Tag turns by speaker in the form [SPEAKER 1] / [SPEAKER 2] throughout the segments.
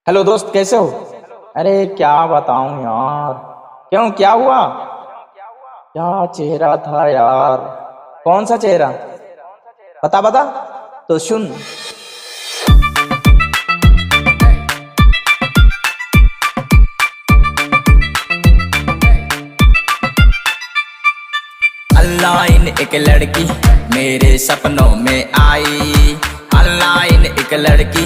[SPEAKER 1] Hello दोस्त, कैसे हो? अरे क्या बताऊं यार। क्यों, क्या हुआ? क्या चेहरा था यार। कौन सा चेहरा? बता बता तो सुन। ऑनलाइन एक लड़की मेरे सपनों में आई। ऑनलाइन एक लड़की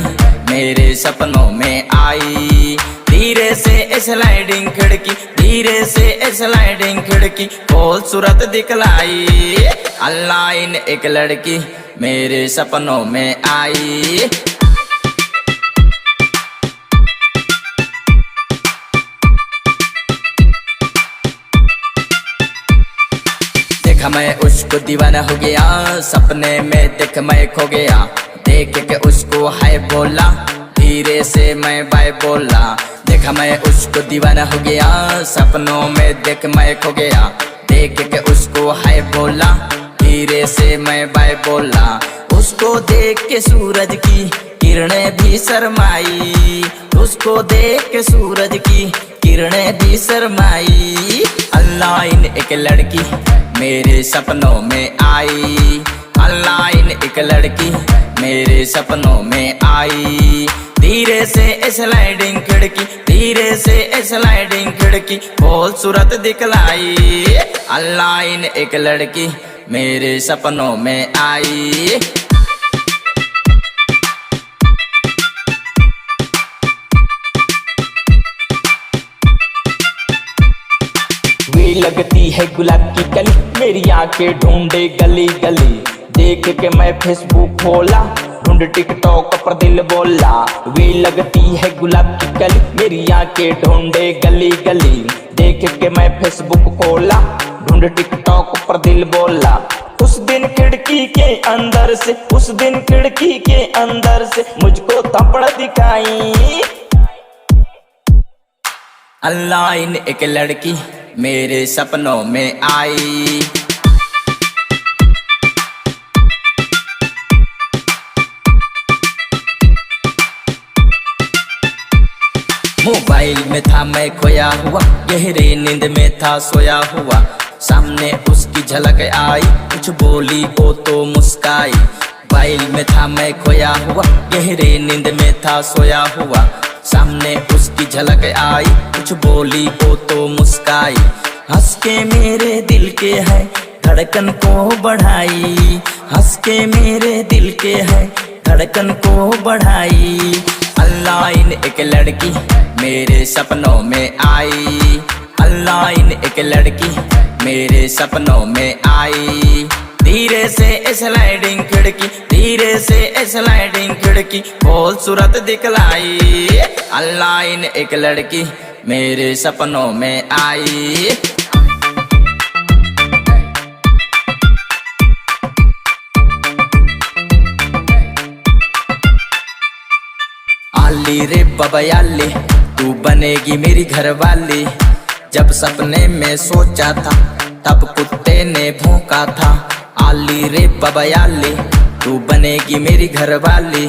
[SPEAKER 1] मेरे सपनों में आई। धीरे से स्लाइडिंग खिड़की, धीरे से स्लाइडिंग खिड़की खोल सूरत दिखलाई। ऑनलाइन एक लड़की मेरे सपनों में आई। देख मैं उसको दीवाना हो गया, सपने में देख मैं खो गया। देख के उसको हाय बोला, धीरे से मैं बाय बोला। देखा मैं उसको दीवाना हो गया, सपनों में देख मैं खो गया। देख के उसको हाय बोला, धीरे से मैं बाय बोला। उसको देख के सूरज की किरणें भी शर्माई। उसको देख के सूरज की किरणें भी शर्माई। ऑनलाइन एक लड़की मेरे सपनों में आई। ऑनलाइन एक लड़की मेरे सपनों में आई। धीरे से स्लाइडिंग खिड़की, धीरे से स्लाइडिंग खिड़की खोल सूरत दिखलाई। ऑनलाइन एक लड़की मेरे सपनों में आई। वे लगती है गुलाब की कली, मेरी आंखें ढूंढे गली गली। देख के मैं फेसबुक खोला, ढूंढ टिकटॉक पर दिल बोला। वे लगती है गुलाब की कली, मेरी आंखें ढूंढे गली गली। देख के मैं फेसबुक खोला, ढूंढ टिकटॉक पर दिल बोला। उस दिन खिड़की के अंदर से, उस दिन खिड़की के अंदर से मुझको थप्पड़ दिखाई। ऑनलाइन एक लड़की मेरे सपनों में आई। मोबाइल में था मैं खोया हुआ, गहरी नींद में था सोया हुआ। सामने उसकी झलक आई, कुछ बोली वो तो मुस्काई। मोबाइल में था मैं खोया हुआ, गहरी नींद में था सोया हुआ। सामने उसकी झलक आई, कुछ बोली वो तो मुस्काई। हंस के मेरे दिल के है धड़कन को बढ़ाई। हंस के मेरे दिल के है धड़कन को बढ़ाई। ऑनलाइन एक लड़की मेरे सपनों में आई। ऑनलाइन एक लड़की मेरे सपनों में आई। धीरे से स्लाइडिंग खिड़की, धीरे से स्लाइडिंग खिड़की खोल सूरत दिखलाई। ऑनलाइन एक लड़की मेरे सपनों में आई। आली रे बबयाली, तू बनेगी मेरी घरवाली। जब सपने में सोचा था तब कुत्ते ने भौंका था। आली रे बबयाली, तू बनेगी मेरी घरवाली।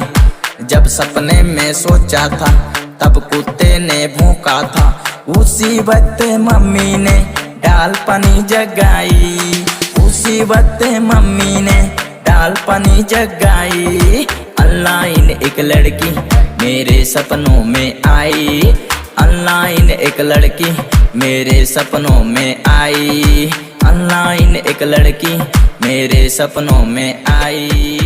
[SPEAKER 1] जब सपने में सोचा था तब कुत्ते ने भौंका था। उसी वक्त मम्मी ने डाल पानी जगाई। उसी वक्त मम्मी ने डाल पानी जगाई। ऑनलाइन एक लड़की मेरे सपनों में आई। ऑनलाइन एक लड़की मेरे सपनों में आई। ऑनलाइन एक लड़की मेरे सपनों में आई।